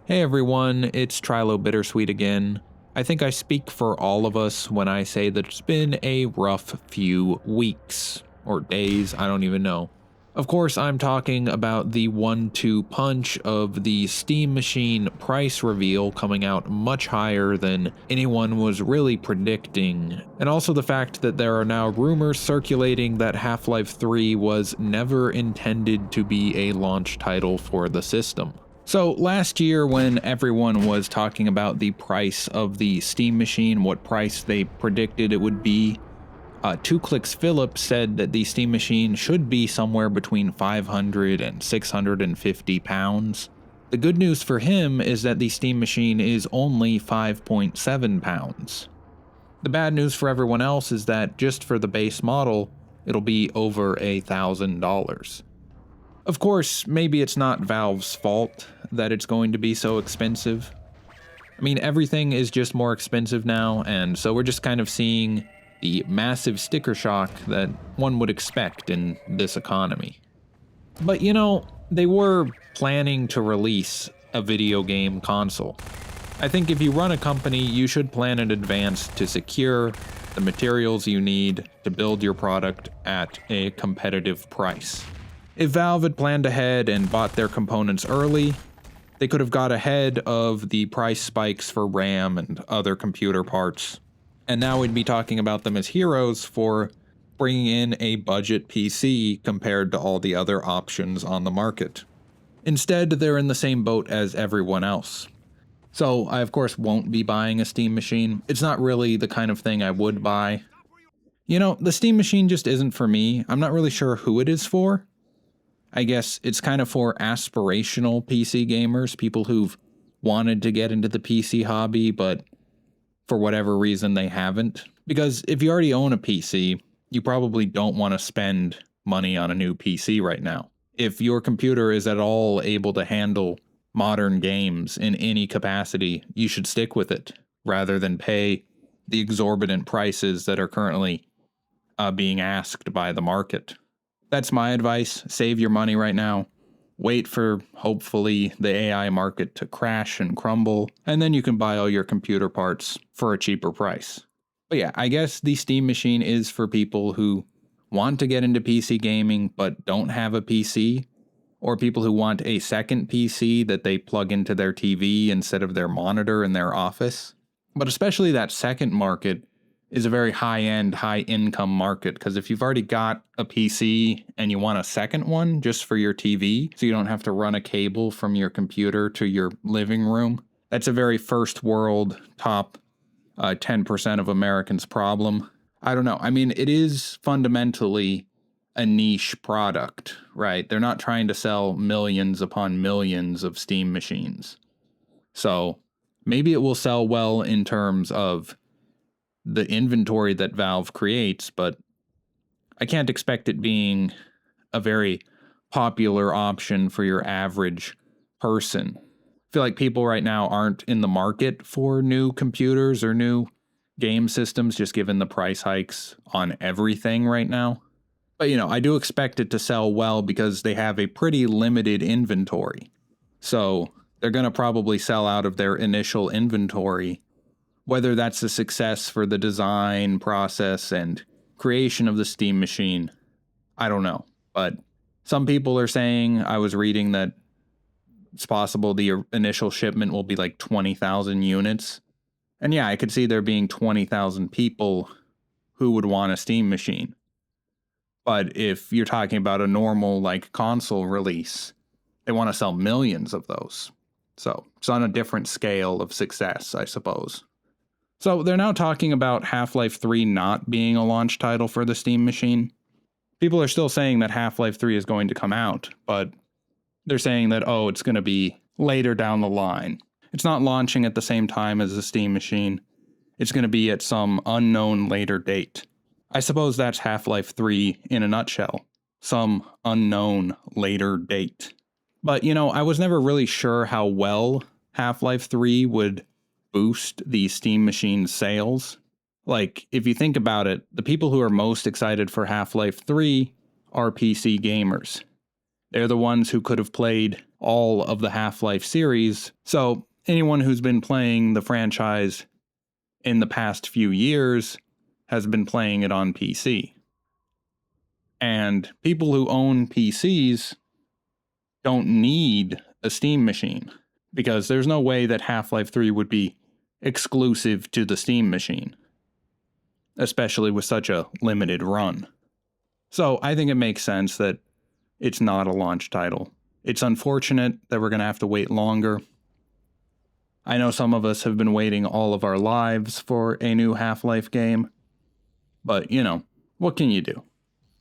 Hey everyone, it's Trilo Bittersweet again. I think I speak for all of us when I say that it's been a rough few weeks, or days, I don't even know. Of course, I'm talking about the 1-2 punch of the Steam Machine price reveal coming out much higher than anyone was really predicting, and also the fact that there are now rumors circulating that Half-Life 3 was never intended to be a launch title for the system. So last year when everyone was talking about the price of the Steam Machine, what price they predicted it would be, Two Clicks Philip said that the Steam Machine should be somewhere between 500 and 650 pounds. The good news for him is that the Steam Machine is only 5.7 pounds. The bad news for everyone else is that just for the base model, it'll be over $1,000. Of course, maybe it's not Valve's fault that it's going to be so expensive. I mean, everything is just more expensive now, and so we're just kind of seeing the massive sticker shock that one would expect in this economy. But you know, they were planning to release a video game console. I think if you run a company, you should plan in advance to secure the materials you need to build your product at a competitive price. If Valve had planned ahead and bought their components early, they could have got ahead of the price spikes for RAM and other computer parts. And now we'd be talking about them as heroes for bringing in a budget PC compared to all the other options on the market. Instead, they're in the same boat as everyone else. So I of course won't be buying a Steam Machine. It's not really the kind of thing I would buy. You know, the Steam Machine just isn't for me. I'm not really sure who it is for. I guess it's kind of for aspirational PC gamers, people who've wanted to get into the PC hobby, but for whatever reason they haven't. Because if you already own a PC, you probably don't want to spend money on a new PC right now. If your computer is at all able to handle modern games in any capacity, you should stick with it, rather than pay the exorbitant prices that are currently being asked by the market. That's my advice. Save your money right now. Wait for, hopefully, the AI market to crash and crumble, and then you can buy all your computer parts for a cheaper price. But yeah, I guess the Steam Machine is for people who want to get into PC gaming but don't have a PC, or people who want a second PC that they plug into their TV instead of their monitor in their office. But especially that second market is a very high-end, high-income market, because if you've already got a PC and you want a second one just for your TV, so you don't have to run a cable from your computer to your living room, that's a very first world, top 10% of Americans' problem. I don't know. I mean, it is fundamentally a niche product, right? They're not trying to sell millions upon millions of Steam machines. So maybe it will sell well in terms of the inventory that Valve creates, but I can't expect it being a very popular option for your average person. I feel like people right now aren't in the market for new computers or new game systems, just given the price hikes on everything right now. But you know, I do expect it to sell well because they have a pretty limited inventory. So they're going to probably sell out of their initial inventory. Whether that's a success for the design process and creation of the Steam Machine, I don't know. But some people are saying, I was reading that it's possible the initial shipment will be like 20,000 units. And yeah, I could see there being 20,000 people who would want a Steam Machine. But if you're talking about a normal like console release, they want to sell millions of those. So it's on a different scale of success, I suppose. So they're now talking about Half-Life 3 not being a launch title for the Steam Machine. People are still saying that Half-Life 3 is going to come out, but they're saying that, oh, it's going to be later down the line. It's not launching at the same time as the Steam Machine. It's going to be at some unknown later date. I suppose that's Half-Life 3 in a nutshell. Some unknown later date. But, you know, I was never really sure how well Half-Life 3 would boost the Steam Machine sales. Like, if you think about it, the people who are most excited for Half-Life 3 are PC gamers. They're the ones who could have played all of the Half-Life series. So anyone who's been playing the franchise in the past few years has been playing it on PC. And people who own PCs don't need a Steam machine, because there's no way that Half-Life 3 would be exclusive to the Steam machine, especially with such a limited run. So I think it makes sense that it's not a launch title. It's unfortunate that we're going to have to wait longer. I know some of us have been waiting all of our lives for a new Half-Life game, but, what can you do?